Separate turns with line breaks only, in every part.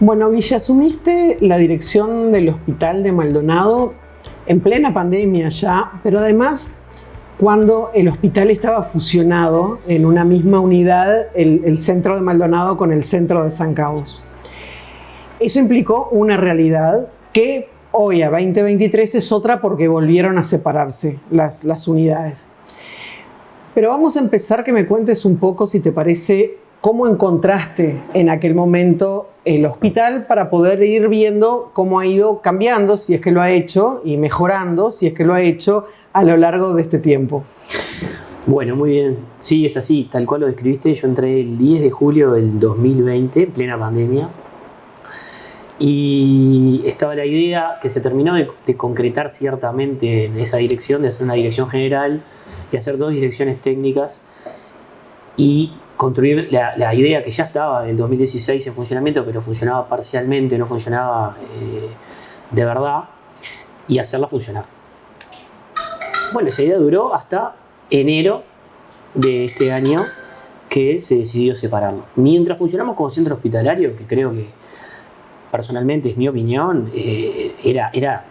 Bueno, Guille, asumiste la dirección del Hospital de Maldonado en plena pandemia ya, pero además cuando el hospital estaba fusionado en una misma unidad, el centro de Maldonado con el centro de San Carlos. Eso implicó una realidad que hoy, a 2023, es otra porque volvieron a separarse las unidades. Pero vamos a empezar que me cuentes un poco, si te parece, cómo encontraste en aquel momento el hospital para poder ir viendo cómo ha ido cambiando, si es que lo ha hecho, y mejorando, si es que lo ha hecho, a lo largo de este tiempo.
Bueno, muy bien. Sí, es así, tal cual lo describiste. Yo entré el 10 de julio del 2020, en plena pandemia, y estaba la idea que se terminó de concretar ciertamente en esa dirección, de hacer una dirección general y hacer 2 direcciones técnicas y construir la idea que ya estaba del 2016 en funcionamiento, pero funcionaba parcialmente, no funcionaba de verdad, y hacerla funcionar. Bueno, esa idea duró hasta enero de este año, que se decidió separarlo. Mientras funcionamos como centro hospitalario, que creo que personalmente es mi opinión, era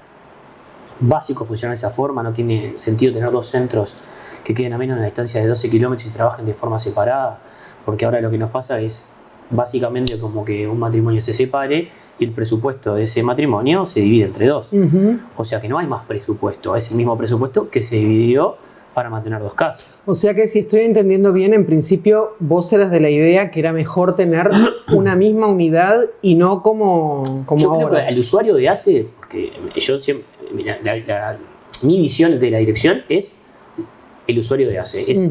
básico funcionar de esa forma. No tiene sentido tener 2 centros que queden a menos de una distancia de 12 kilómetros y trabajen de forma separada, porque ahora lo que nos pasa es básicamente como que un matrimonio se separe y el presupuesto de ese matrimonio se divide entre 2. O sea que no hay más presupuesto, es el mismo presupuesto que se dividió para mantener 2 casas.
O sea que, si estoy entendiendo bien, en principio vos eras de la idea que era mejor tener una misma unidad y no como
yo
ahora.
creo que al usuario de ACE, porque yo siempre, mi visión de la dirección es el usuario de ACE, es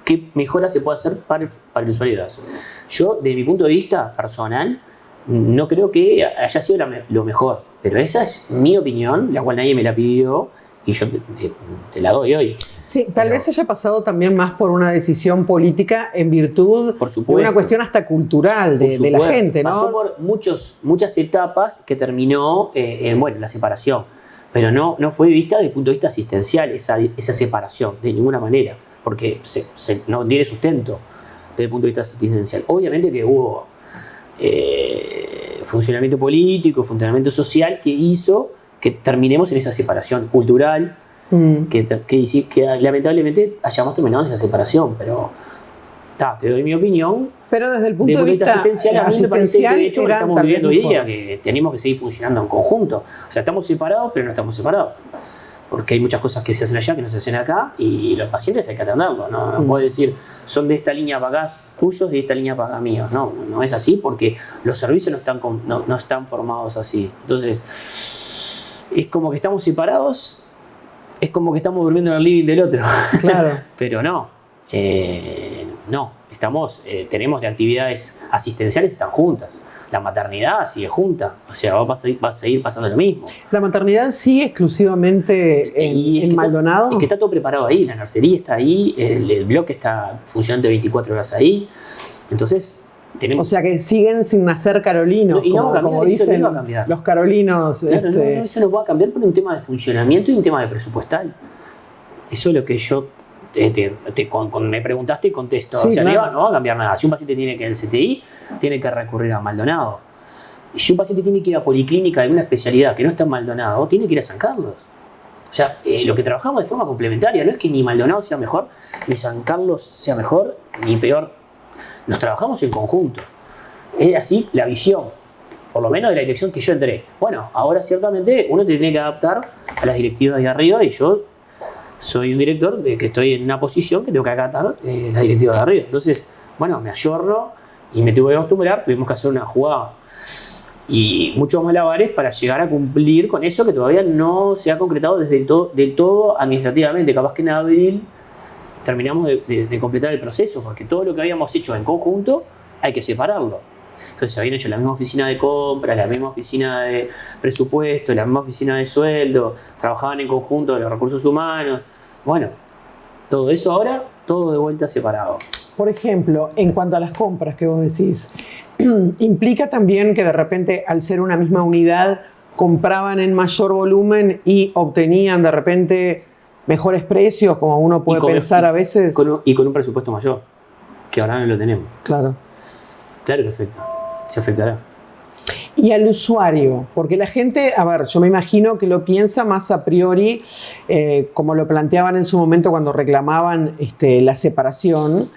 qué mejora se puede hacer para el usuario de ACE. Yo, desde mi punto de vista personal, no creo que haya sido lo mejor, pero esa es mi opinión, la cual nadie me la pidió y yo te la doy hoy.
Sí, tal vez haya pasado también más por una decisión política en virtud de una cuestión hasta cultural de la gente, ¿no?
Pasó por muchas etapas que terminó en la separación, pero no fue vista desde el punto de vista asistencial esa separación, de ninguna manera, porque no tiene sustento desde el punto de vista asistencial. Obviamente que hubo funcionamiento político, funcionamiento social que hizo que terminemos en esa separación cultural, que lamentablemente hayamos terminado en esa separación, pero te doy mi opinión.
Pero desde el punto de vista asistencial,
a mí me parece que de hecho lo estamos viviendo hoy día, que tenemos que seguir funcionando en conjunto. O sea, estamos separados, pero no estamos separados. Porque hay muchas cosas que se hacen allá que no se hacen acá, y los pacientes hay que atenderlos. No puedes decir, son de esta línea para acá tuyos y de esta línea para acá míos. No es así, porque los servicios no están formados así. Entonces, es como que estamos separados, es como que estamos durmiendo en el living del otro.
Claro.
Pero no, tenemos de actividades asistenciales, están juntas. La maternidad sigue junta, o sea, va a seguir pasando lo mismo.
¿La maternidad sigue exclusivamente en Maldonado?
Es que está todo preparado ahí, la nursería está ahí, el bloque está funcionando 24 horas ahí, entonces tenemos...
O sea que siguen sin nacer carolinos, como dicen los carolinos.
Claro, no, eso no va a cambiar por un tema de funcionamiento y un tema de presupuestal. Eso es lo que yo me preguntaste y contesto.
Sí,
o sea,
claro.
no va a cambiar nada. Si un paciente tiene que ir al CTI, tiene que recurrir a Maldonado. Y si un paciente tiene que ir a policlínica de alguna especialidad que no está en Maldonado, tiene que ir a San Carlos. O sea, lo que trabajamos de forma complementaria, no es que ni Maldonado sea mejor, ni San Carlos sea mejor, ni peor. Nos trabajamos en conjunto. Es así la visión, por lo menos de la dirección que yo entré. Bueno, ahora ciertamente uno te tiene que adaptar a las directivas de arriba, y yo soy un director que estoy en una posición que tengo que acatar las directivas de arriba. Entonces, me ayorno y me tuve que acostumbrar. Tuvimos que hacer una jugada y muchos malabares para llegar a cumplir con eso que todavía no se ha concretado del todo administrativamente. Capaz que en abril terminamos de completar el proceso, porque todo lo que habíamos hecho en conjunto hay que separarlo. Entonces se habían hecho la misma oficina de compra, la misma oficina de presupuesto, la misma oficina de sueldo, trabajaban en conjunto los recursos humanos. Bueno, todo eso ahora, todo de vuelta separado.
Por ejemplo, en cuanto a las compras que vos decís, ¿implica también que de repente, al ser una misma unidad, compraban en mayor volumen y obtenían de repente mejores precios, como uno puede pensar a veces?
Y con un presupuesto mayor, que ahora no lo tenemos.
Claro.
Claro que afecta, se afectará.
Y al usuario, porque la gente, a ver, yo me imagino que lo piensa más a priori, como lo planteaban en su momento cuando reclamaban la separación.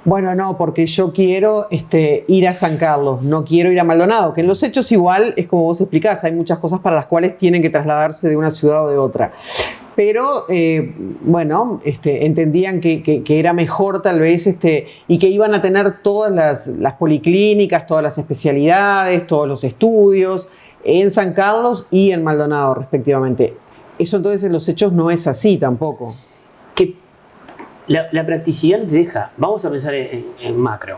Bueno, no, porque yo quiero ir a San Carlos, no quiero ir a Maldonado, que en los hechos igual es como vos explicás, hay muchas cosas para las cuales tienen que trasladarse de una ciudad o de otra. Pero, bueno, entendían que era mejor tal vez y que iban a tener todas las policlínicas, todas las especialidades, todos los estudios en San Carlos y en Maldonado respectivamente. Eso entonces en los hechos no es así tampoco.
Que la practicidad te deja, vamos a pensar en macro.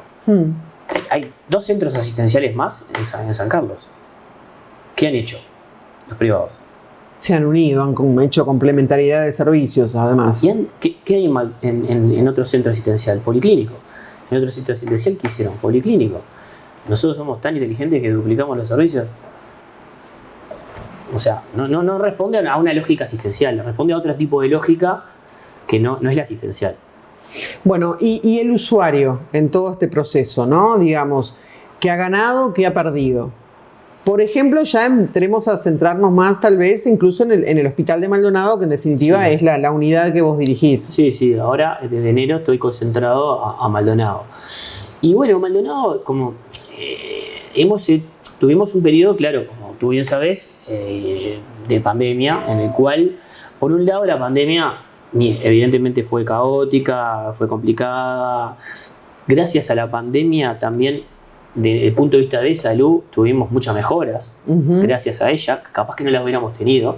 Hay 2 centros asistenciales más en San Carlos. ¿Qué han hecho los privados?
Se han unido, han hecho complementariedad de servicios, además.
¿Qué hay en otro centro asistencial? Policlínico. En otro centro asistencial, ¿qué hicieron? Policlínico. Nosotros somos tan inteligentes que duplicamos los servicios. O sea, no responde a una lógica asistencial, responde a otro tipo de lógica que no es la asistencial.
Bueno, y el usuario en todo este proceso, ¿no? Digamos, ¿qué ha ganado, qué ha perdido? Por ejemplo, ya entremos a centrarnos más tal vez incluso en el Hospital de Maldonado, que en definitiva es la unidad que vos dirigís.
Sí, ahora desde enero estoy concentrado a Maldonado. Y bueno, Maldonado, como tuvimos un periodo, claro, como tú bien sabes, de pandemia, en el cual, por un lado, la pandemia evidentemente fue caótica, fue complicada. Gracias a la pandemia también, desde el punto de vista de salud, tuvimos muchas mejoras, gracias a ella, capaz que no las hubiéramos tenido.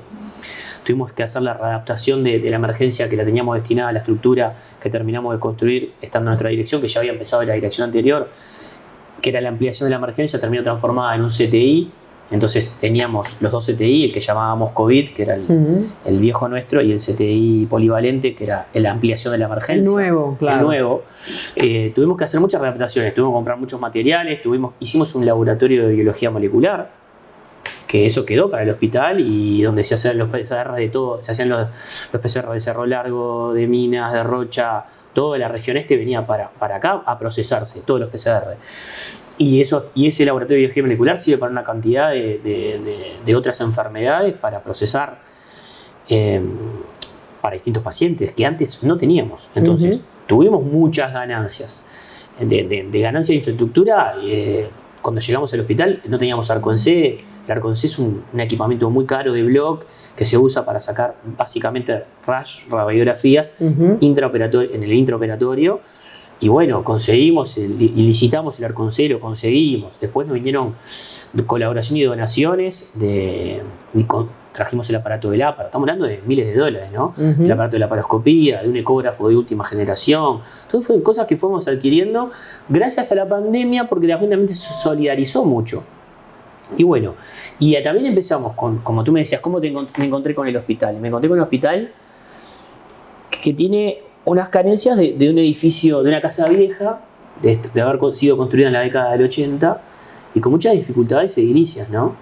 Tuvimos que hacer la readaptación de la emergencia que la teníamos destinada a la estructura que terminamos de construir estando en nuestra dirección, que ya había empezado en la dirección anterior, que era la ampliación de la emergencia, terminó transformada en un CTI. Entonces teníamos los 2 CTI, el que llamábamos COVID, que era el viejo nuestro, y el CTI polivalente, que era la ampliación de la emergencia.
El nuevo, claro.
El nuevo. Tuvimos que hacer muchas adaptaciones, tuvimos que comprar muchos materiales, hicimos un laboratorio de biología molecular, que eso quedó para el hospital, y donde se hacían los PCR de todo, se hacían los PCR de Cerro Largo, de Minas, de Rocha, toda la región venía para acá a procesarse, todos los PCR. Y ese laboratorio de biología molecular sirve para una cantidad de otras enfermedades para procesar para distintos pacientes que antes no teníamos. Entonces, tuvimos muchas ganancias. De ganancia de infraestructura, cuando llegamos al hospital no teníamos Arcon-C. El Arcon-C es un equipamiento muy caro de Block que se usa para sacar básicamente radiografías en el intraoperatorio. Y bueno, conseguimos y licitamos el Arcon-C, lo conseguimos. Después nos vinieron colaboración y donaciones trajimos el aparato del APAR. Estamos hablando de miles de dólares, ¿no? El aparato de la laparoscopía, de un ecógrafo de última generación. Todo fueron cosas que fuimos adquiriendo gracias a la pandemia, porque la gente también se solidarizó mucho. Y bueno, y también empezamos como tú me decías, ¿cómo me encontré con el hospital? Me encontré con un hospital que tiene unas carencias de un edificio, de una casa vieja, de haber sido construida en la década del 80, y con muchas dificultades edilicias, ¿no?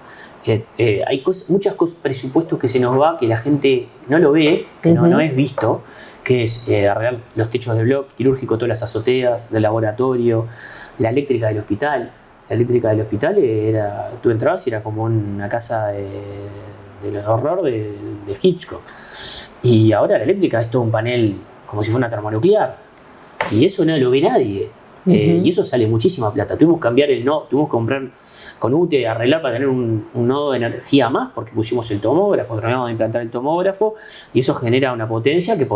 Hay muchos presupuestos que se nos va, que la gente no lo ve, que no es visto, que es arreglar los techos de bloque quirúrgico, todas las azoteas del laboratorio, la eléctrica del hospital. La eléctrica del hospital tú entrabas y era como una casa del horror de Hitchcock. Y ahora la eléctrica es todo un panel como si fuera una termonuclear. Y eso no lo ve nadie. Y eso sale muchísima plata. Tuvimos que cambiar el nodo, tuvimos que comprar con UTE, arreglar para tener un nodo de energía más, porque pusimos el tomógrafo, tratamos de implantar el tomógrafo, y eso genera una potencia que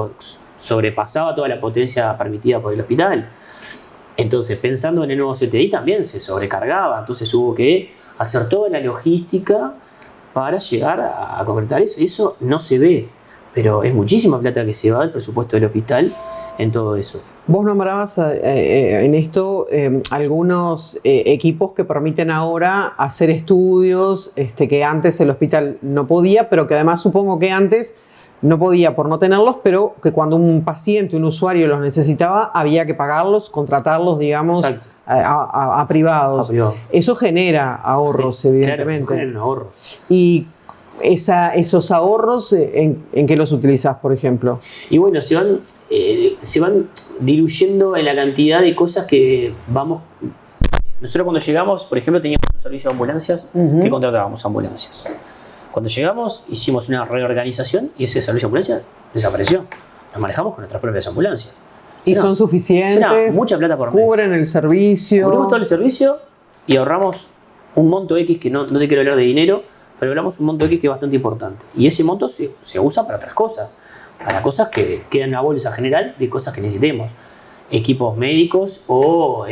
sobrepasaba toda la potencia permitida por el hospital. Entonces, pensando en el nuevo CTI también se sobrecargaba, entonces hubo que hacer toda la logística para llegar a concretar eso. Eso no se ve, pero es muchísima plata que se va del presupuesto del hospital en todo eso.
Vos nombrabas en esto algunos equipos que permiten ahora hacer estudios que antes el hospital no podía, pero que además supongo que antes no podía por no tenerlos, pero que cuando un paciente, un usuario los necesitaba, había que pagarlos, contratarlos, digamos, a privados. Eso genera ahorros, evidentemente.
Claro, genera un ahorro.
Y esos ahorros, ¿en qué los utilizás, por ejemplo?
Y bueno, se van diluyendo en la cantidad de cosas que vamos. Nosotros cuando llegamos, por ejemplo, teníamos un un servicio de ambulancias que contratábamos ambulancias. Cuando llegamos, hicimos una reorganización y ese servicio de ambulancia desapareció. Nos manejamos con nuestras propias ambulancias.
¿Y son suficientes?
Mucha plata por mes.
¿Cubren el servicio?
Cubrimos todo el servicio y ahorramos un monto X, que no te quiero hablar de dinero, pero hablamos un monto X que es bastante importante. Y ese monto se usa para otras cosas. Para cosas que quedan en una bolsa general de cosas que necesitemos. Equipos médicos o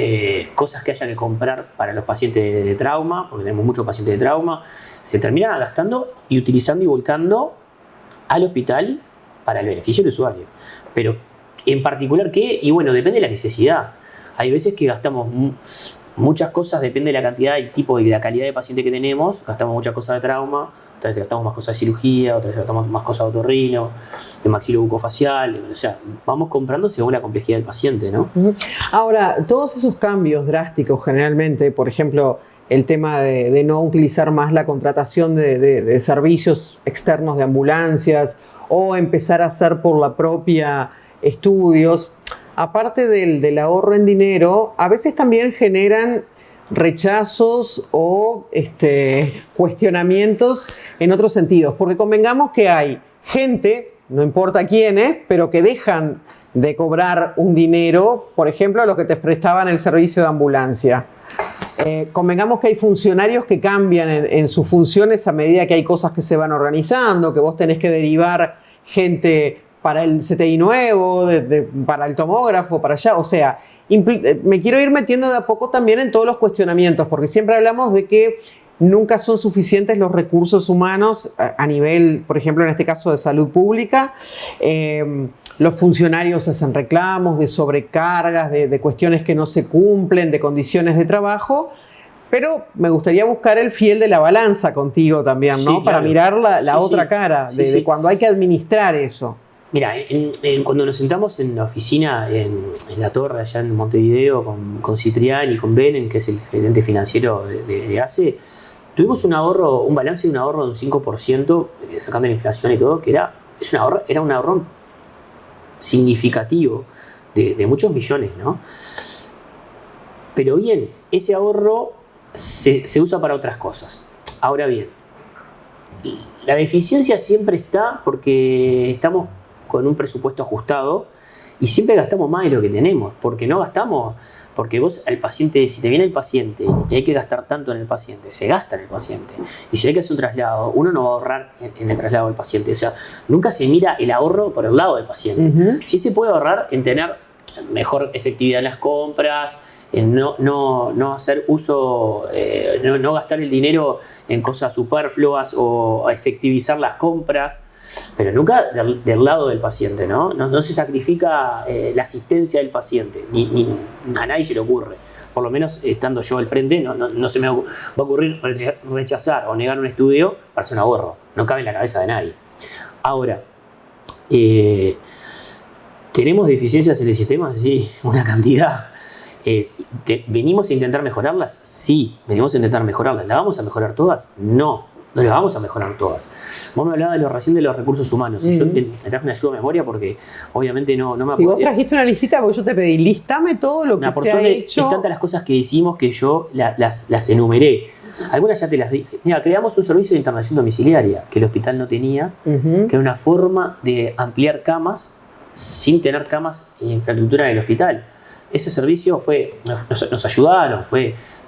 cosas que haya que comprar para los pacientes de trauma, porque tenemos muchos pacientes de trauma. Se termina gastando y utilizando y volcando al hospital para el beneficio del usuario. Pero en particular, ¿qué? Y bueno, depende de la necesidad. Hay veces que gastamos muchas cosas, depende de la cantidad, el tipo y de la calidad de paciente que tenemos. Gastamos muchas cosas de trauma, otras veces gastamos más cosas de cirugía, otras veces gastamos más cosas de otorrino, de maxilobucofacial. O sea, vamos comprando según la complejidad del paciente, ¿no?
Ahora, todos esos cambios drásticos generalmente, por ejemplo, el tema de no utilizar más la contratación de servicios externos de ambulancias o empezar a hacer por la propia estudios, aparte del ahorro en dinero, a veces también generan rechazos o cuestionamientos en otros sentidos, porque convengamos que hay gente, no importa quiénes, pero que dejan de cobrar un dinero, por ejemplo, a los que te prestaban el servicio de ambulancia. Convengamos que hay funcionarios que cambian en sus funciones a medida que hay cosas que se van organizando, que vos tenés que derivar gente para el CTI nuevo, para el tomógrafo, para allá. O sea, me quiero ir metiendo de a poco también en todos los cuestionamientos, porque siempre hablamos de que nunca son suficientes los recursos humanos a nivel, por ejemplo, en este caso de salud pública. Los funcionarios hacen reclamos de sobrecargas, de cuestiones que no se cumplen, de condiciones de trabajo, pero me gustaría buscar el fiel de la balanza contigo también, ¿no? Sí, claro. Para mirar la otra cara de cuando hay que administrar eso.
Mira, cuando nos sentamos en la oficina, en la torre allá en Montevideo, con Citrián y con Benen, que es el gerente financiero de ACE, tuvimos un balance de un ahorro de un 5%, sacando la inflación y todo, que era un ahorro significativo de muchos millones, ¿no? Pero bien, ese ahorro se usa para otras cosas. Ahora bien, la deficiencia siempre está porque estamos con un presupuesto ajustado y siempre gastamos más de lo que tenemos, porque no gastamos, porque vos al paciente, si te viene el paciente y hay que gastar tanto en el paciente, se gasta en el paciente. Y si hay que hacer un traslado, uno no va a ahorrar en el traslado del paciente. O sea, nunca se mira el ahorro por el lado del paciente. Sí se puede ahorrar en tener mejor efectividad en las compras, en no hacer uso, no gastar el dinero en cosas superfluas o efectivizar las compras, pero nunca del lado del paciente, ¿no? No se sacrifica la asistencia del paciente, ni a nadie se le ocurre. Por lo menos estando yo al frente, no se me va a ocurrir rechazar o negar un estudio para hacer un ahorro. No cabe en la cabeza de nadie. Ahora, ¿tenemos deficiencias en el sistema? Sí, una cantidad. ¿Venimos a intentar mejorarlas? Sí, venimos a intentar mejorarlas. ¿La vamos a mejorar todas? No las vamos a mejorar todas. Vos me hablabas recién de los recursos humanos. Y yo me traje una ayuda de memoria porque obviamente no me acuerdo.
Si vos trajiste una listita, porque yo te pedí, listame todo lo que se ha hecho.
Es tantas las cosas que hicimos que yo las enumeré. Algunas ya te las dije. Mira, creamos un servicio de internación domiciliaria que el hospital no tenía, que era una forma de ampliar camas sin tener camas e infraestructura en el hospital. Ese servicio nos ayudaron,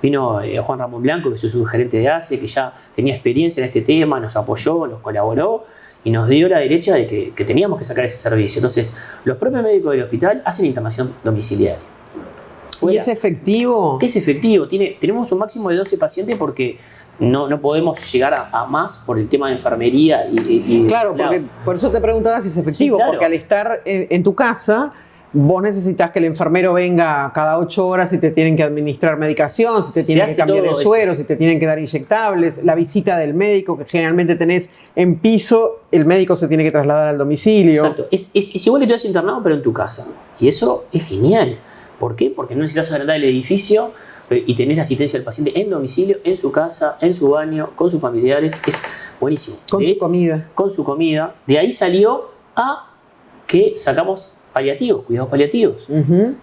vino Juan Ramón Blanco, que es un gerente de ACE, que ya tenía experiencia en este tema, nos apoyó, nos colaboró y nos dio la derecha de que teníamos que sacar ese servicio. Entonces, los propios médicos del hospital hacen internación domiciliaria.
¿Y es efectivo?
Es efectivo. Tenemos un máximo de 12 pacientes porque no podemos llegar a más por el tema de enfermería.
Claro, porque por eso te preguntaba si es efectivo, sí, claro. Porque al estar en tu casa, vos necesitas que el enfermero venga cada 8 horas si te tienen que administrar medicación, si te tienen que cambiar el suero, si te tienen que dar inyectables, la visita del médico que generalmente tenés en piso, el médico se tiene que trasladar al domicilio.
Exacto. Es igual que tú has internado, pero en tu casa. Y eso es genial. ¿Por qué? Porque no necesitas agrandar el edificio y tenés la asistencia del paciente en domicilio, en su casa, en su baño, con sus familiares. Es buenísimo.
Con su comida.
Con su comida. De ahí salió a que sacamos paliativos, cuidados paliativos,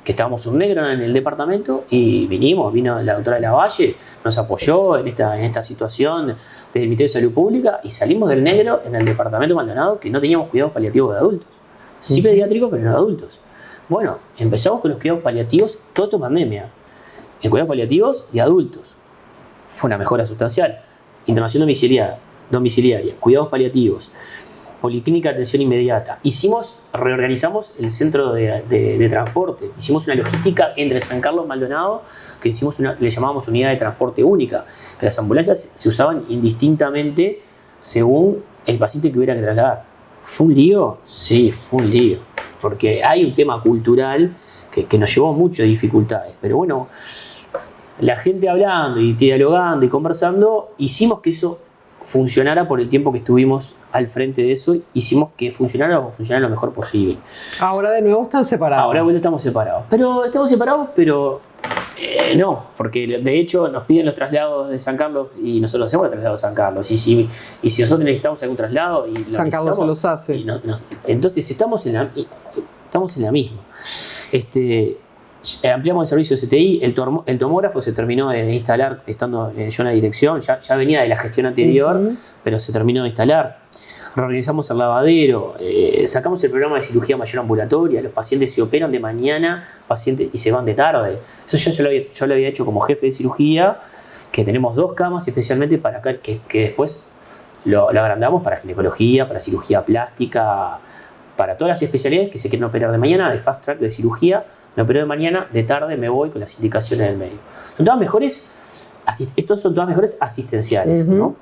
que estábamos un negro en el departamento y vino la doctora Lavalle, nos apoyó en esta situación del Ministerio de Salud Pública y salimos del negro en el departamento Maldonado que no teníamos cuidados paliativos de adultos. Sí pediátricos, pero no de adultos. Bueno, empezamos con los cuidados paliativos toda esta pandemia. En cuidados paliativos y adultos. Fue una mejora sustancial. Internación domiciliaria, cuidados paliativos, policlínica de atención inmediata. Reorganizamos el centro de transporte. Hicimos una logística entre San Carlos y Maldonado que le llamábamos unidad de transporte única. Que las ambulancias se usaban indistintamente según el paciente que hubiera que trasladar. ¿Fue un lío? Sí, fue un lío. Porque hay un tema cultural que nos llevó muchas dificultades. Pero bueno, la gente hablando y dialogando y conversando, hicimos que eso funcionara por el tiempo que estuvimos al frente de eso, hicimos que funcionara lo mejor posible.
Ahora de nuevo están separados.
Ahora de vuelta estamos separados. Pero no, porque de hecho nos piden los traslados de San Carlos y nosotros hacemos el traslado de San Carlos. Y si nosotros necesitamos algún traslado y
San Carlos se los hace.
Entonces estamos en la misma. Ampliamos el servicio de CTI, el tomógrafo se terminó de instalar estando yo en la dirección, ya venía de la gestión anterior, pero se terminó de instalar. Reorganizamos el lavadero, sacamos el programa de cirugía mayor ambulatoria, los pacientes se operan de mañana y se van de tarde. Eso yo lo había hecho como jefe de cirugía, que tenemos 2 camas especialmente para que después lo agrandamos para ginecología, para cirugía plástica, para todas las especialidades que se quieren operar de mañana, de fast track, de cirugía. Me opero de mañana, de tarde me voy con las indicaciones del médico. Estos son todas mejores asistenciales, ¿no?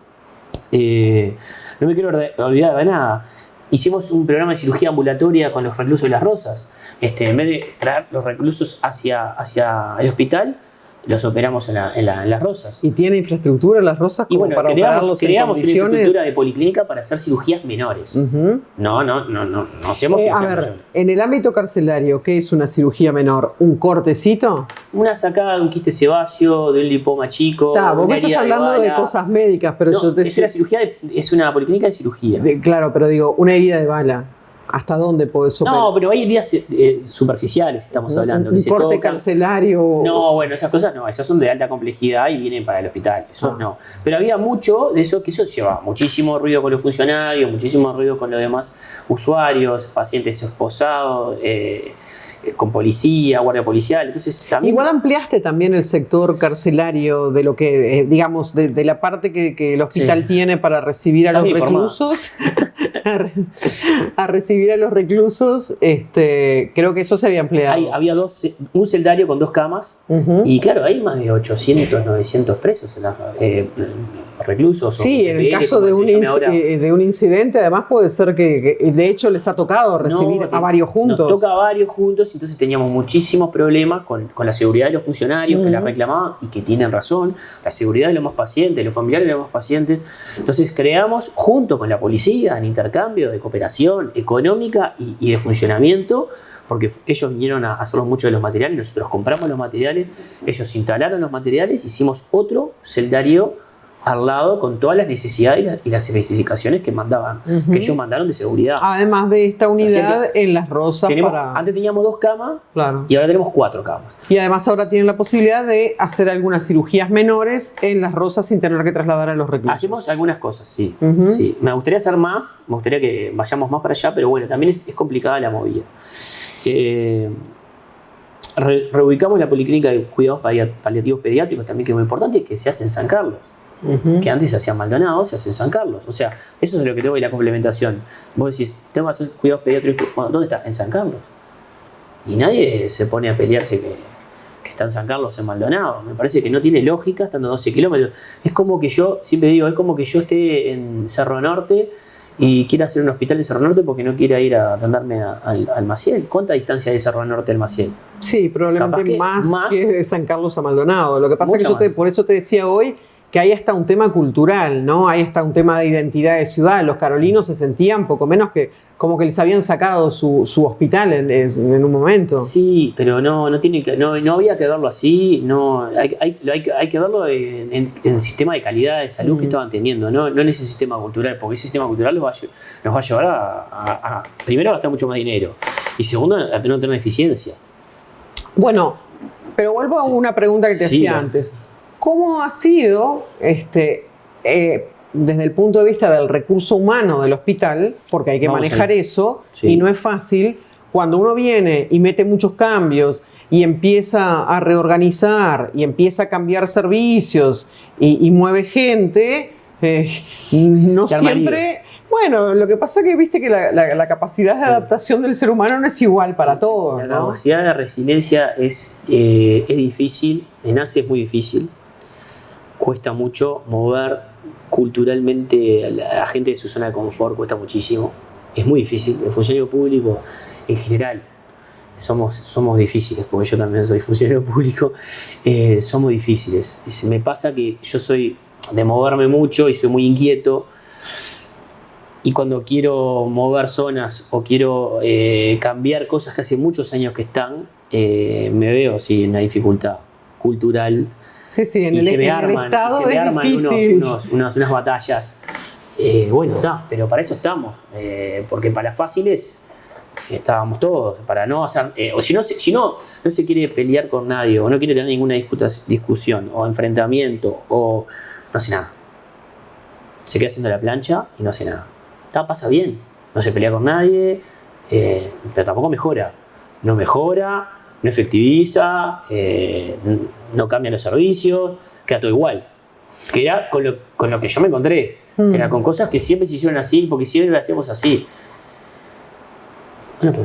No me quiero olvidar de nada. Hicimos un programa de cirugía ambulatoria con los reclusos de Las Rosas. En vez de traer los reclusos hacia el hospital, los operamos en Las Rosas.
¿Y tiene infraestructura Las Rosas como para operarlos en
creamos
condiciones?
Una infraestructura de policlínica para hacer cirugías menores. No hacemos
a ver, en el ámbito carcelario, ¿qué es una cirugía menor? ¿Un cortecito?
Una sacada de un quiste sebáceo, de un lipoma chico.
Vos me estás hablando de cosas médicas, pero yo te
es una policlínica de cirugía.
Claro, pero digo, una herida de bala. ¿Hasta dónde podés operar?
No, pero hay heridas superficiales, estamos hablando.
Un corte carcelario.
No, bueno, esas cosas no, esas son de alta complejidad y vienen para el hospital, eso no. Pero había mucho de eso, que eso lleva muchísimo ruido con los funcionarios, muchísimo ruido con los demás usuarios, pacientes esposados, con policía, guardia policial. Entonces, también...
Igual ampliaste también el sector carcelario de lo que, digamos, de la parte que el hospital tiene para recibir a los reclusos. A recibir a los reclusos, creo que eso se había ampliado.
Había un celdario con 2 camas y claro, hay más de 800, 900 presos reclusos.
Sí, en el caso de un incidente, además puede ser que de hecho les ha tocado recibir a varios juntos.
Nos toca a varios juntos, entonces teníamos muchísimos problemas con la seguridad de los funcionarios que la reclamaban y que tienen razón, la seguridad de los más pacientes, los familiares de los más pacientes. Entonces creamos, junto con la policía, en intercambio de cooperación económica y de funcionamiento, porque ellos vinieron a hacernos muchos de los materiales, nosotros compramos los materiales, ellos instalaron los materiales, hicimos otro celdario al lado con todas las necesidades y las especificaciones que mandaban, que ellos mandaron de seguridad.
Además de esta unidad en Las Rosas
Antes teníamos 2 camas y ahora tenemos 4 camas.
Y además ahora tienen la posibilidad de hacer algunas cirugías menores en Las Rosas sin tener que trasladar a los reclusos.
Hacemos algunas cosas, sí. Sí. Me gustaría hacer más, me gustaría que vayamos más para allá, pero bueno, también es complicada la movida. Reubicamos la policlínica de cuidados paliativos pediátricos también, que es muy importante, que se hace en San Carlos. Que antes se hacía en Maldonado, se hace en San Carlos. O sea, eso es lo que tengo de la complementación. Vos decís, tengo que hacer cuidados pediátricos. Bueno, ¿dónde está? En San Carlos. Y nadie se pone a pelearse que está en San Carlos, en Maldonado. Me parece que no tiene lógica estando 12 kilómetros. Es como que yo, siempre digo, es como que yo esté en Cerro Norte y quiera hacer un hospital en Cerro Norte porque no quiera ir a atenderme al Maciel. ¿Cuánta distancia hay de Cerro Norte al Maciel?
Sí, probablemente más que de San Carlos a Maldonado. Lo que pasa es que por eso te decía hoy que ahí está un tema cultural, ¿no? Ahí está un tema de identidad de ciudad. Los carolinos se sentían poco menos que como que les habían sacado su hospital en un momento.
Sí, pero no había que verlo así. No, hay que verlo en el sistema de calidad de salud que estaban teniendo, no en ese sistema cultural, porque ese sistema cultural nos va a llevar a primero a gastar mucho más dinero Y segundo, a no tener eficiencia.
Bueno, pero vuelvo a una pregunta que te
Sí,
hacía antes. ¿Cómo ha sido, desde el punto de vista del recurso humano del hospital, porque hay que
Vamos
manejar
ahí.
eso,
Sí.
y no es fácil, cuando uno viene y mete muchos cambios y empieza a reorganizar y empieza a cambiar servicios y mueve gente, no
Se arma
siempre... Bueno, lo que pasa es que viste que la capacidad de
Sí.
adaptación del ser humano no es igual para todos,
La
¿no?
capacidad de resiliencia es difícil, en Asia es muy difícil, cuesta mucho mover culturalmente a la gente de su zona de confort, cuesta muchísimo, es muy difícil. El funcionario público en general somos difíciles, porque yo también soy funcionario público, somos difíciles. Me pasa que yo soy de moverme mucho y soy muy inquieto. Y cuando quiero mover zonas o quiero cambiar cosas que hace muchos años que están, me veo sí, en una dificultad cultural.
Sí, sí, en
Y
el,
se me
en el
arman,
estado
se me
es
arman
difícil.
unas batallas. Bueno, está, pero para eso estamos. Porque para las fáciles estábamos todos. Para no hacer. O si no se quiere pelear con nadie, o no quiere tener ninguna discusión, o enfrentamiento, o no hace nada. Se queda haciendo la plancha y no hace nada. Pasa bien, no se pelea con nadie, pero tampoco mejora. No mejora, no efectiviza, no cambia los servicios, queda todo igual. Queda con lo que yo me encontré, que era con cosas que siempre se hicieron así, porque siempre lo hacemos así. Bueno, pero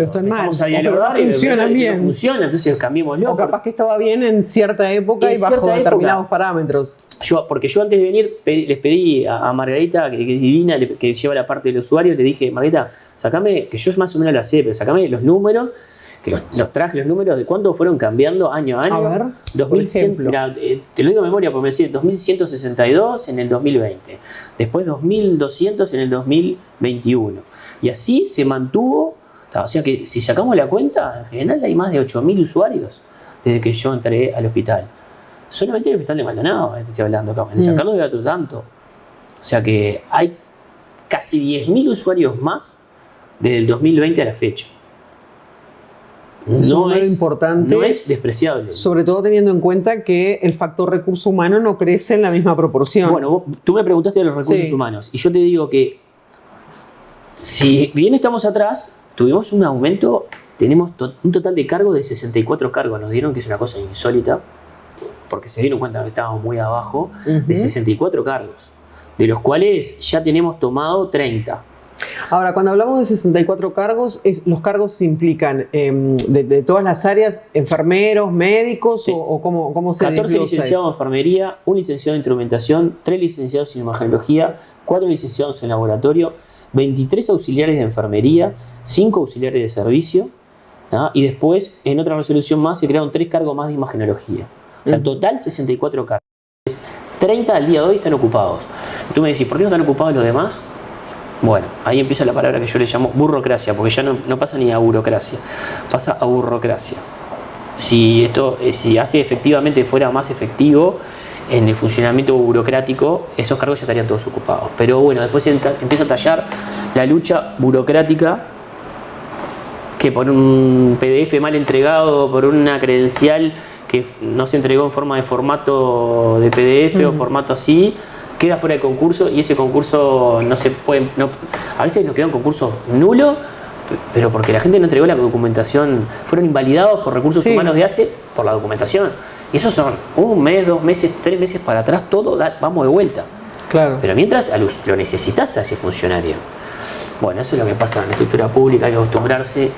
están empezamos
mal,
a dialogar
pero no funcionan
y
bien.
no funciona, entonces cambiémoslo.
O capaz que estaba bien en cierta época
En
y bajo
cierta
determinados
época.
parámetros.
Porque yo antes de venir les pedí a Margarita, que es divina, que lleva la parte del usuario, le dije, Margarita, sacame, que yo más o menos la sé, pero sacame los números, que los traje los números de cuánto fueron cambiando año a año.
A ver,
2100, mirá, te lo digo de memoria porque me decía 2162 en el 2020, después 2200 en el 2021. Y así se mantuvo. O sea que si sacamos la cuenta, en general hay más de 8000 usuarios desde que yo entré al hospital. Solamente el hospital de Maldonado, te estoy hablando acá. En San Carlos de otro tanto. O sea que hay casi 10.000 usuarios más desde el 2020 a la fecha.
Es un número importante.
No es despreciable.
Sobre todo teniendo en cuenta que el factor recurso humano no crece en la misma proporción.
Bueno, tú me preguntaste de los recursos humanos. Y yo te digo que si bien estamos atrás, tuvimos un aumento, tenemos un total de cargos de 64 cargos. Nos dieron, que es una cosa insólita, porque se dieron cuenta que estábamos muy abajo, de 64 cargos, de los cuales ya tenemos tomado 30.
Ahora, cuando hablamos de 64 cargos, ¿los cargos implican de todas las áreas, enfermeros, médicos
Sí.
o cómo se
14
desglosa
licenciados en
eso?
enfermería, un licenciado en instrumentación, 3 licenciados en imagenología, 4 licenciados en laboratorio, 23 auxiliares de enfermería, 5 auxiliares de servicio, ¿no? Y después, en otra resolución más, se crearon 3 cargos más de imagenología. O sea, total 64 cargos. 30 al día de hoy están ocupados. Tú me decís, ¿por qué no están ocupados los demás? Bueno, ahí empieza la palabra que yo le llamo burocracia, porque ya no pasa ni a burocracia, pasa a burocracia. Si hace efectivamente fuera más efectivo en el funcionamiento burocrático, esos cargos ya estarían todos ocupados. Pero bueno, después empieza a tallar la lucha burocrática, que por un PDF mal entregado, por una credencial que no se entregó en forma de formato de PDF o formato así, queda fuera de concurso, y ese concurso no se puede. A veces nos queda un concurso nulo, pero porque la gente no entregó la documentación, fueron invalidados por recursos humanos de ACE por la documentación. Y esos son 1 mes, 2 meses, 3 meses para atrás, todo vamos de vuelta.
Claro.
Pero mientras lo necesitas a ese funcionario. Bueno, eso es lo que pasa en la estructura pública, hay que acostumbrarse.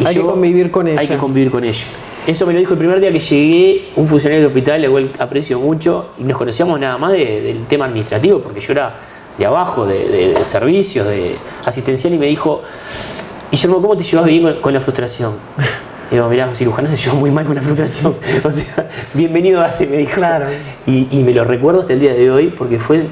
Hay que convivir con ella.
Hay que convivir con ello. Eso me lo dijo el primer día que llegué, un funcionario del hospital, el cual aprecio mucho, y nos conocíamos nada más del tema administrativo, porque yo era de abajo, de servicios, de asistencial, y me dijo, Guillermo, ¿cómo te llevas bien con la frustración? Y digo, mirá, un cirujano se lleva muy mal con la frustración. O sea, bienvenido a ACE, me dijo.
Claro.
Y me lo recuerdo hasta el día de hoy, porque fue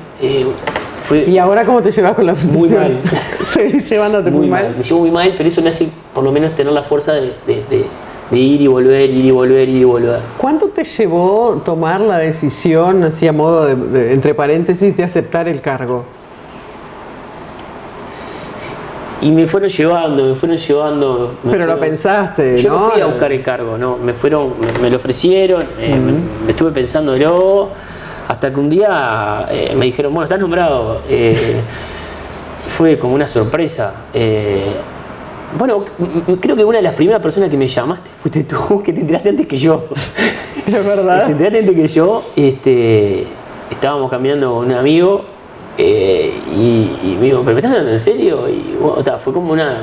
¿Y ahora cómo te llevas con la
muy
frustración?
mal.
¿Seguís llevándote muy mal?
Me llevo muy mal, pero eso me hace por lo menos tener la fuerza de ir y volver, ir y volver, ir y volver.
¿Cuánto te llevó tomar la decisión, así a modo entre paréntesis, de aceptar el cargo?
Y me fueron llevando.
Pero lo pensaste,
yo
¿no?
no fui a buscar el cargo, ¿no? Me lo ofrecieron, me estuve pensándolo, hasta que un día me dijeron, bueno, estás nombrado. Fue como una sorpresa. Bueno, creo que una de las primeras personas que me llamaste fuiste tú, que te enteraste antes que yo.
Es verdad.
Te enteraste antes que yo. Estábamos caminando con un amigo y me dijo, ¿pero me estás hablando en serio? Y bueno, fue como una...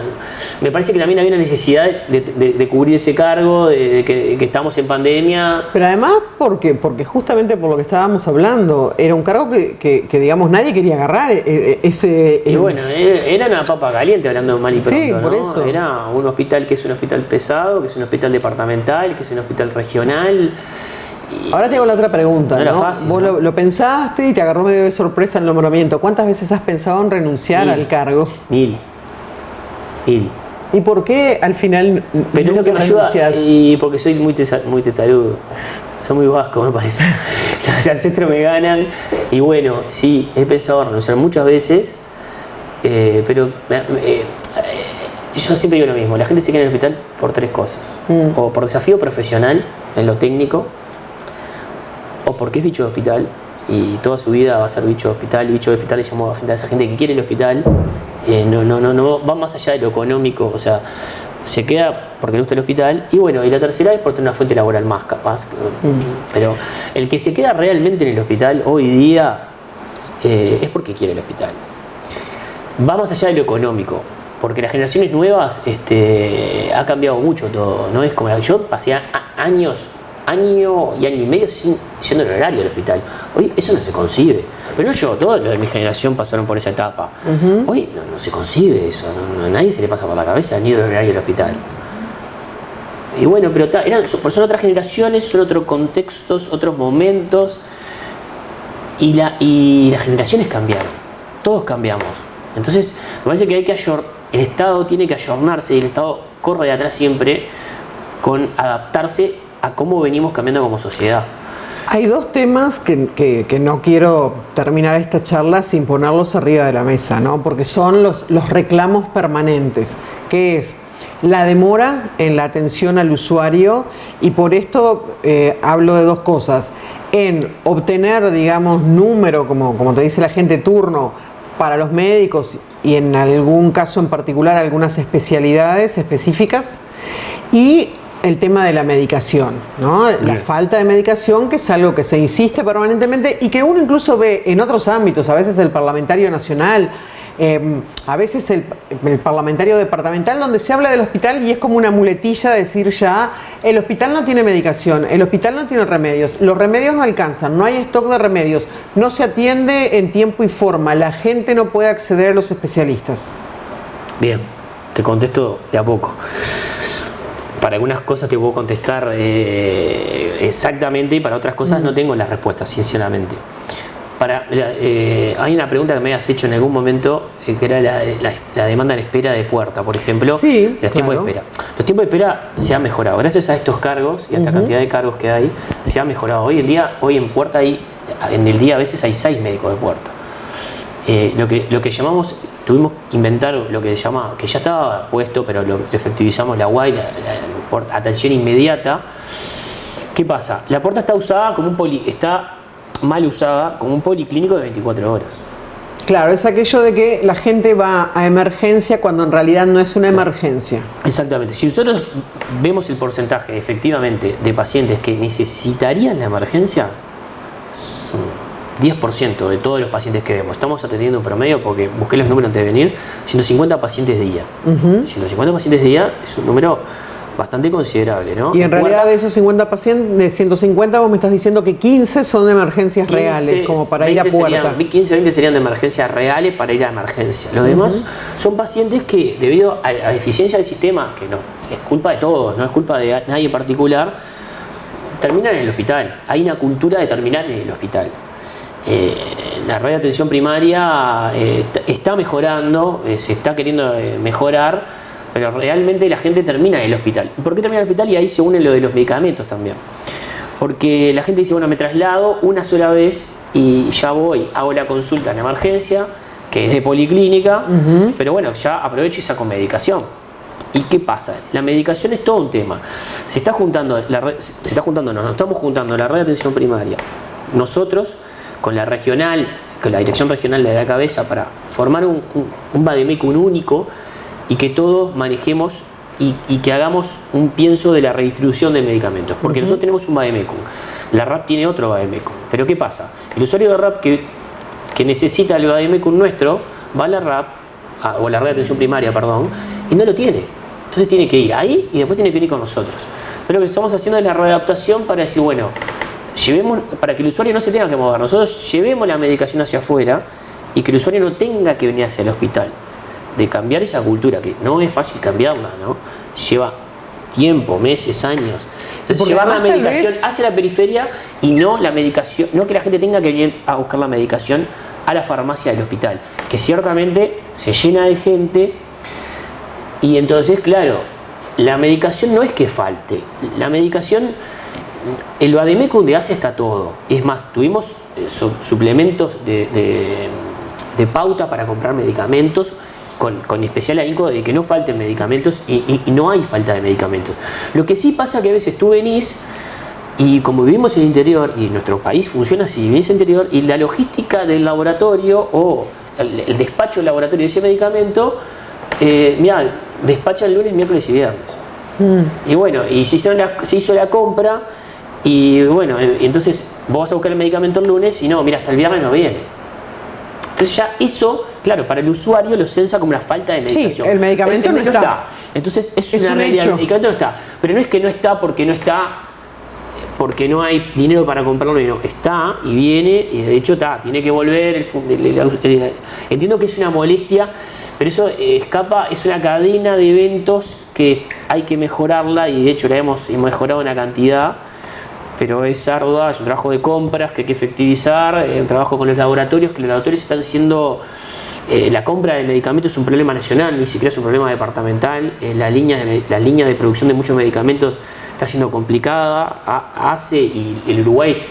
Me parece que también había una necesidad de cubrir ese cargo, de que estamos en pandemia.
Pero además, porque justamente por lo que estábamos hablando, era un cargo que digamos, nadie quería agarrar.
Y bueno, era una papa caliente, hablando mal y pronto,
sí, por
¿no?
eso.
Era un hospital que es un hospital pesado, que es un hospital departamental, que es un hospital regional.
Ahora te hago la otra pregunta,
no era
¿no?
fácil,
Vos
¿no?
lo pensaste y te agarró medio de sorpresa el nombramiento. ¿Cuántas veces has pensado en renunciar
1000.
al cargo?
1000.
¿Y por qué al final
Pero es lo que me ayuda,
renunciás?
y porque soy muy testarudo. Soy muy vasco, me parece. Los ancestros me ganan. Y bueno, sí, he pensado en renunciar muchas veces, pero yo siempre digo lo mismo. La gente se queda en el hospital por 3 cosas. O por desafío profesional, en lo técnico, o porque es bicho de hospital y toda su vida va a ser bicho de hospital. Bicho de hospital le llamo a esa gente que quiere el hospital. No va más allá de lo económico, o sea, se queda porque le gusta el hospital. Y bueno, y la tercera es por tener una fuente laboral más capaz. Pero el que se queda realmente en el hospital hoy día es porque quiere el hospital. Va más allá de lo económico, porque las generaciones nuevas ha cambiado mucho todo, ¿no? Es como yo pasé año y medio yendo en horario al hospital. Hoy eso no se concibe. Pero no yo, todos los de mi generación pasaron por esa etapa. Hoy no se concibe eso, a nadie se le pasa por la cabeza ni ir en horario al hospital. Y bueno, pero son otras generaciones, son otros contextos, otros momentos. Y las generaciones cambiaron. Todos cambiamos. Entonces, me parece que el Estado tiene que ayornarse y el Estado corre de atrás siempre con adaptarse a cómo venimos cambiando como sociedad.
Hay 2 temas que no quiero terminar esta charla sin ponerlos arriba de la mesa, ¿no? Porque son los reclamos permanentes, que es la demora en la atención al usuario, y por esto hablo de 2 cosas. En obtener, digamos, número, como te dice la gente, turno para los médicos y en algún caso en particular algunas especialidades específicas, y el tema de la medicación, ¿no? La falta de medicación, que es algo que se insiste permanentemente y que uno incluso ve en otros ámbitos, a veces el parlamentario nacional, a veces el parlamentario departamental, donde se habla del hospital y es como una muletilla decir ya, el hospital no tiene medicación, el hospital no tiene remedios, los remedios no alcanzan, no hay stock de remedios, no se atiende en tiempo y forma, la gente no puede acceder a los especialistas.
Bien, te contesto de a poco. Para algunas cosas te puedo contestar exactamente y para otras cosas no tengo las respuestas, sinceramente. Hay una pregunta que me habías hecho en algún momento, que era la demanda en espera de puerta, por ejemplo.
Sí,
los tiempos de espera. Los tiempos de espera se han mejorado. Gracias a estos cargos y a esta cantidad de cargos que hay, se ha mejorado. Hoy en puerta en el día a veces hay 6 médicos de puerta. Lo que llamamos, tuvimos que inventar lo que se llama, que ya estaba puesto, pero lo efectivizamos, la UAI, por atención inmediata. ¿Qué pasa? La puerta está usada está mal usada como un policlínico de 24 horas.
Claro, es aquello de que la gente va a emergencia cuando en realidad no es una emergencia.
Exactamente. Si nosotros vemos el porcentaje efectivamente de pacientes que necesitarían la emergencia, son 10% de todos los pacientes que vemos. Estamos atendiendo un promedio, porque busqué los números antes de venir, 150 pacientes día. 150 pacientes día es un número bastante considerable, ¿no?
Y en realidad de esos 50 pacientes, de 150 vos me estás diciendo que 15 son de emergencias reales, como para ir a puerta.
15 o 20 serían de emergencias reales para ir a emergencia. Los demás son pacientes que, debido a la deficiencia del sistema, que no es culpa de todos, no es culpa de nadie en particular, terminan en el hospital. Hay una cultura de terminar en el hospital. La red de atención primaria está mejorando, se está queriendo mejorar, pero realmente la gente termina en el hospital. ¿Por qué termina en el hospital? Y ahí se une lo de los medicamentos también. Porque la gente dice, bueno, me traslado una sola vez y ya voy, hago la consulta en emergencia, que es de policlínica, pero bueno, ya aprovecho y saco medicación. ¿Y qué pasa? La medicación es todo un tema. Se está juntando, nos estamos juntando la red de atención primaria, nosotros con la regional, con la dirección regional de la cabeza, para formar un vademecum único y que todos manejemos y que hagamos un pienso de la redistribución de medicamentos. Porque nosotros tenemos un vademecum, la RAP tiene otro vademecum. Pero ¿qué pasa? El usuario de RAP que necesita el vademecum nuestro va a la RAP, o a la red de atención primaria, perdón, y no lo tiene. Entonces tiene que ir ahí y después tiene que venir con nosotros. Entonces lo que estamos haciendo es la readaptación para decir, bueno, para que el usuario no se tenga que mover, nosotros llevemos la medicación hacia afuera y que el usuario no tenga que venir hacia el hospital. De cambiar esa cultura, que no es fácil cambiarla, ¿no? Lleva tiempo, meses, años. Entonces
porque
llevar la medicación hacia la periferia y no la medicación, no que la gente tenga que venir a buscar la medicación a la farmacia del hospital, que ciertamente se llena de gente. Y entonces, claro, la medicación no es que falte. La medicación, el vademecum de ACE está todo. Es más, tuvimos suplementos de pauta para comprar medicamentos con especial ahínco de que no falten medicamentos y no hay falta de medicamentos. Lo que sí pasa que a veces tú venís y como vivimos en el interior y nuestro país funciona así, venís en el interior y la logística del laboratorio o el despacho del laboratorio de ese medicamento, mirá, despacha el lunes, miércoles y viernes. Y bueno, y se hizo la compra y bueno, entonces vos vas a buscar el medicamento el lunes y no, mira, hasta el viernes no viene. Entonces ya eso, claro, para el usuario lo censa como una falta de medicación.
Sí, el medicamento no está.
Entonces es una realidad, el medicamento no está. Pero no es que no está porque no hay dinero para comprarlo, no, está y viene y de hecho tiene que volver. Entiendo que es una molestia, pero eso escapa, es una cadena de eventos que hay que mejorarla y de hecho la hemos mejorado una cantidad, pero es ardua, es un trabajo de compras que hay que efectivizar, un trabajo con los laboratorios, que los laboratorios están haciendo. La compra de medicamentos es un problema nacional, ni siquiera es un problema departamental. La línea de producción de muchos medicamentos está siendo complicada. ACE y el Uruguay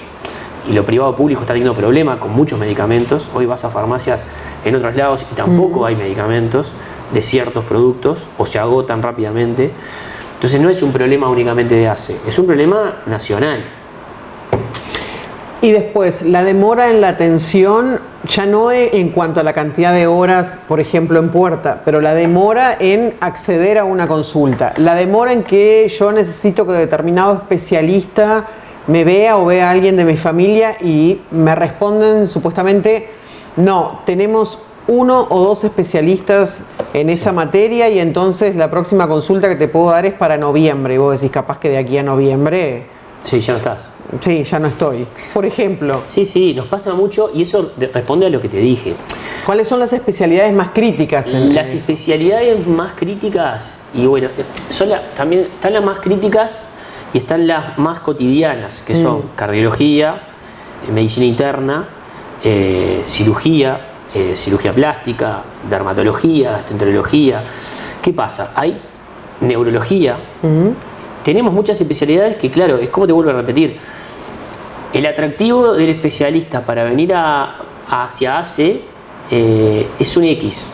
y lo privado público está teniendo problemas con muchos medicamentos. Hoy vas a farmacias en otros lados y tampoco hay medicamentos de ciertos productos o se agotan rápidamente. Entonces no es un problema únicamente de ACE, es un problema nacional.
Y después, la demora en la atención, ya no en cuanto a la cantidad de horas, por ejemplo, en puerta, pero la demora en acceder a una consulta, la demora en que yo necesito que determinado especialista me vea o vea a alguien de mi familia y me responden supuestamente, no, tenemos 1 o 2 especialistas en esa materia y entonces la próxima consulta que te puedo dar es para noviembre. Y vos decís, capaz que de aquí a noviembre...
Sí, ya no estás.
Sí, ya no estoy. Por ejemplo.
Sí, nos pasa mucho y eso responde a lo que te dije.
¿Cuáles son las especialidades más críticas?
Las especialidades más críticas, y bueno, también están las más críticas y están las más cotidianas, que son cardiología, medicina interna, cirugía plástica, dermatología, gastroenterología. ¿Qué pasa? Hay neurología. Tenemos muchas especialidades que, claro, es como te vuelvo a repetir. El atractivo del especialista para venir hacia ACE es un X.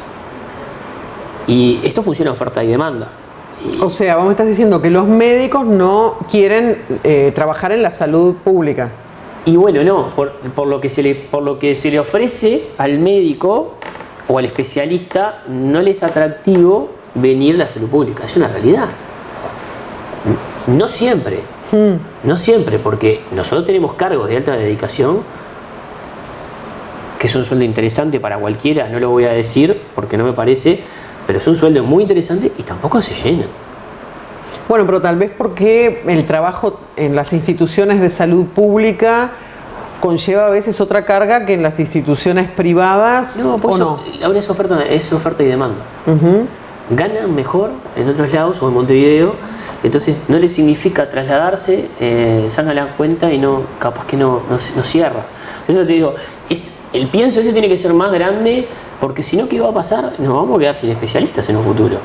Y esto funciona oferta y demanda.
O sea, vos me estás diciendo que los médicos no quieren trabajar en la salud pública.
Y bueno, no, por lo que se le ofrece al médico o al especialista, no le es atractivo venir a la salud pública. Es una realidad. No siempre, porque nosotros tenemos cargos de alta dedicación, que es un sueldo interesante para cualquiera, no lo voy a decir porque no me parece, pero es un sueldo muy interesante y tampoco se llena.
Bueno, pero tal vez porque el trabajo en las instituciones de salud pública conlleva a veces otra carga que en las instituciones privadas.
No, pues ahora es oferta y demanda. Ganan mejor en otros lados o en Montevideo, entonces no les significa trasladarse, sacan la cuenta y capaz que no cierra. Eso te digo, el pienso ese tiene que ser más grande, porque si no, ¿qué va a pasar? Nos vamos a quedar sin especialistas en un futuro.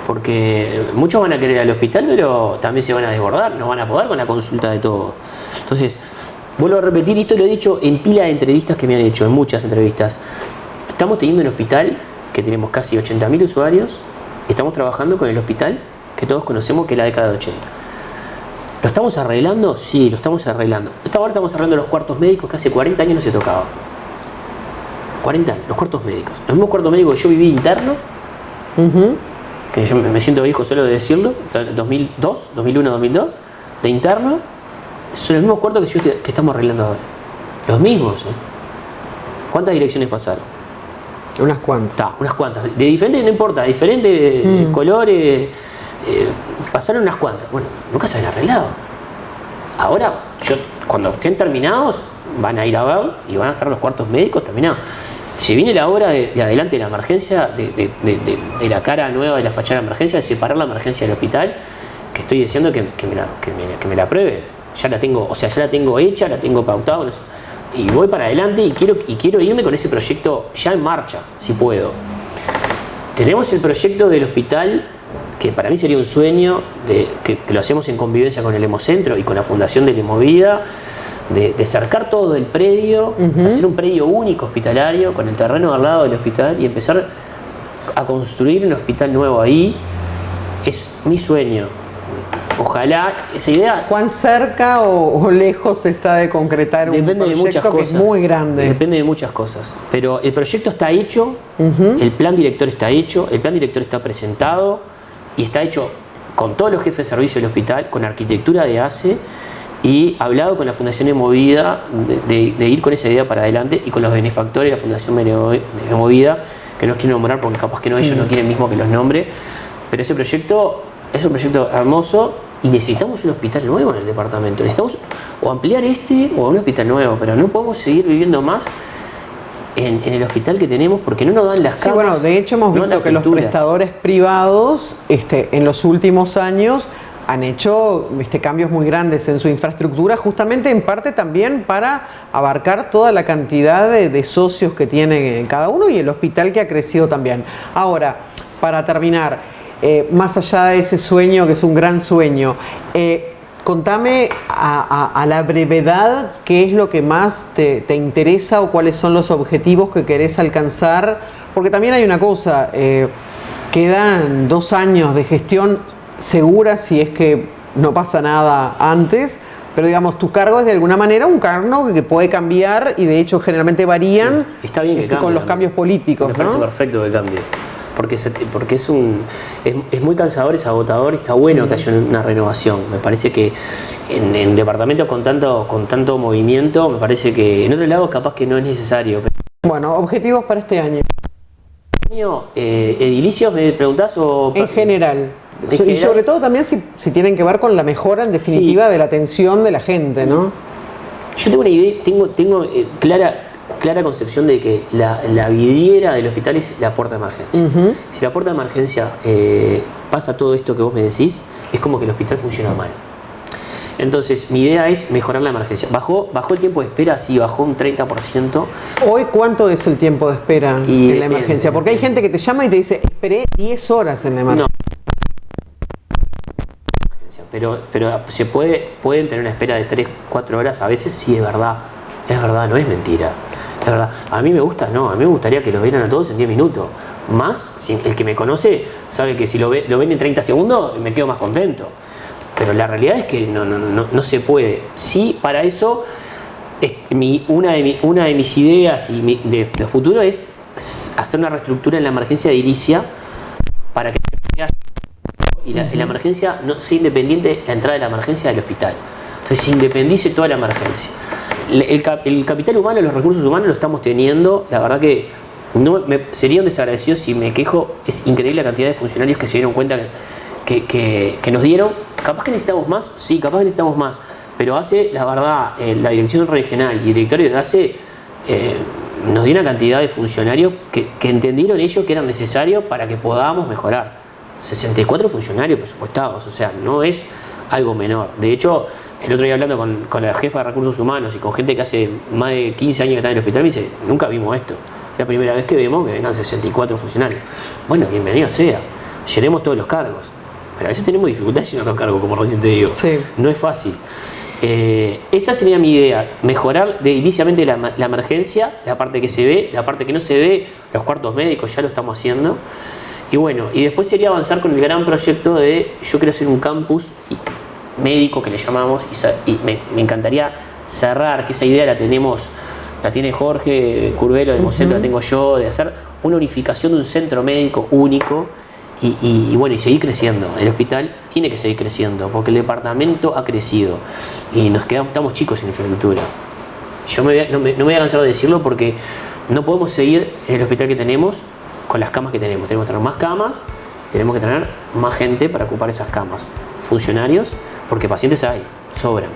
Porque muchos van a querer ir al hospital, pero también se van a desbordar, no van a poder con la consulta de todo. Entonces, vuelvo a repetir, esto lo he dicho en pila de entrevistas que me han hecho, en muchas entrevistas. Estamos teniendo un hospital que tenemos casi 80.000 usuarios. Estamos trabajando con el hospital que todos conocemos, que es la década de 80. ¿Lo estamos arreglando? Sí, lo estamos arreglando. Ahora estamos arreglando los cuartos médicos que hace 40 años no se tocaba. 40 años, los cuartos médicos. Los mismos cuartos médicos que yo viví interno, que yo me siento viejo solo de decirlo, 2002, 2001, 2002, de interno, son los mismos cuartos que estamos arreglando ahora. Los mismos, ¿eh? ¿Cuántas direcciones pasaron?
Unas cuantas.
Unas cuantas. De diferentes, no importa, diferentes colores. Pasaron unas cuantas. Bueno, nunca se habían arreglado. Ahora, cuando estén terminados, van a ir a ver y van a estar los cuartos médicos terminados. Si viene la hora de adelante de la emergencia, de la cara nueva de la fachada de emergencia, de separar la emergencia del hospital, que estoy diciendo que me la apruebe. Ya la tengo, ya la tengo hecha, la tengo pautada. Y voy para adelante y quiero irme con ese proyecto ya en marcha, si puedo. Tenemos el proyecto del hospital, que para mí sería un sueño, que lo hacemos en convivencia con el Hemocentro y con la Fundación de la Hemovida, de cercar todo el predio, hacer un predio único hospitalario con el terreno al lado del hospital y empezar a construir un hospital nuevo ahí. Es mi sueño. Ojalá esa idea.
¿Cuán cerca o lejos está de concretar un proyecto
de muchas cosas,
que es muy grande?
Depende de muchas cosas. Pero el proyecto está hecho, el plan director está hecho, el plan director está presentado y está hecho con todos los jefes de servicio del hospital, con arquitectura de ACE, y hablado con la Fundación Hemovida de ir con esa idea para adelante y con los benefactores de la Fundación Hemovida, que no quiero nombrar porque capaz que ellos no quieren mismo que los nombre, pero ese proyecto es un proyecto hermoso y necesitamos un hospital nuevo en el departamento. Necesitamos o ampliar o un hospital nuevo, pero no podemos seguir viviendo más en el hospital que tenemos porque no nos dan las camas.
Sí, bueno, de hecho hemos visto que los prestadores privados en los últimos años han hecho cambios muy grandes en su infraestructura, justamente en parte también para abarcar toda la cantidad de socios que tiene cada uno y el hospital que ha crecido también. Ahora, para terminar, más allá de ese sueño, que es un gran sueño, contame a la brevedad qué es lo que más te interesa o cuáles son los objetivos que querés alcanzar, porque también hay una cosa, quedan 2 años de gestión segura si es que no pasa nada antes, pero digamos, tu cargo es de alguna manera un cargo que puede cambiar y de hecho generalmente varían.
Sí, está bien que cambie,
con los cambios políticos.
Me parece perfecto que cambie. Porque es muy cansador, es agotador, está bueno que haya una renovación. Me parece que en departamentos con tanto movimiento, me parece que en otros lados capaz que no es necesario.
Bueno, objetivos para este año.
¿Edilicios me preguntás o...?
En general. Y sobre todo también si tienen que ver con la mejora en definitiva de la atención de la gente, ¿no?
Yo tengo una idea, tengo clara concepción de que la vidriera del hospital es la puerta de emergencia. Si la puerta de emergencia pasa todo esto que vos me decís, es como que el hospital funciona mal. Entonces, mi idea es mejorar la emergencia. ¿Bajó el tiempo de espera? Sí, bajó un 30%.
¿Hoy cuánto es el tiempo de espera en la emergencia? Porque hay gente que te llama y te dice, esperé 10 horas en la emergencia.
No. Pero pueden tener una espera de 3-4 horas a veces, sí, es verdad, no es mentira. Es verdad. A mí me gustaría que lo vieran a todos en 10 minutos. Más, el que me conoce sabe que si lo ven en 30 segundos me quedo más contento. Pero la realidad es que no se puede. Sí, para eso, una de mis ideas de futuro es hacer una reestructura en la emergencia edilicia para que y la emergencia no sea independiente la entrada de la emergencia del hospital. Entonces se independice toda la emergencia. El capital humano, los recursos humanos lo estamos teniendo. La verdad que sería un desagradecido si me quejo. Es increíble la cantidad de funcionarios que se dieron cuenta que nos dieron. Capaz que necesitamos más, sí, capaz que necesitamos más. Pero la verdad, la dirección regional y el directorio de ACE nos dio una cantidad de funcionarios que entendieron ellos que eran necesarios para que podamos mejorar. 64 funcionarios presupuestados, o sea, no es algo menor. De hecho, el otro día hablando con la jefa de recursos humanos y con gente que hace más de 15 años que está en el hospital, me dice, nunca vimos esto. Es la primera vez que vemos que vengan 64 funcionarios. Bueno, bienvenido sea, llenemos todos los cargos. Pero a veces tenemos dificultades llenando los cargos, como recién te digo.
Sí.
No es fácil. Esa sería mi idea, mejorar inicialmente la emergencia, la parte que se ve, la parte que no se ve, los cuartos médicos ya lo estamos haciendo. Y bueno, y después sería avanzar con el gran proyecto de, yo quiero hacer un campus médico que le llamamos, y me encantaría cerrar, que esa idea la tiene Jorge Curvelo del Mocentro, la tengo yo, de hacer una unificación de un centro médico único. Y bueno, y seguir creciendo. El hospital tiene que seguir creciendo porque el departamento ha crecido y estamos chicos en infraestructura. Yo no me voy a cansar de decirlo porque no podemos seguir en el hospital que tenemos con las camas que tenemos. Tenemos que tener más camas, tenemos que tener más gente para ocupar esas camas. Funcionarios, porque pacientes hay, sobran.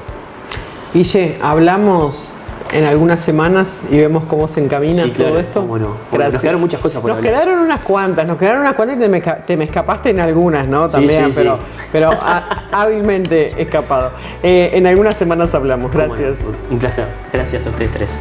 Guille, hablamos en algunas semanas y vemos cómo se encamina todo esto.
Bueno,
gracias.
Nos quedaron muchas cosas por hablar.
Nos quedaron unas cuantas y te me escapaste en algunas, ¿no? También,
sí.
pero hábilmente escapado. En algunas semanas hablamos. Gracias.
Un placer. Gracias a ustedes tres.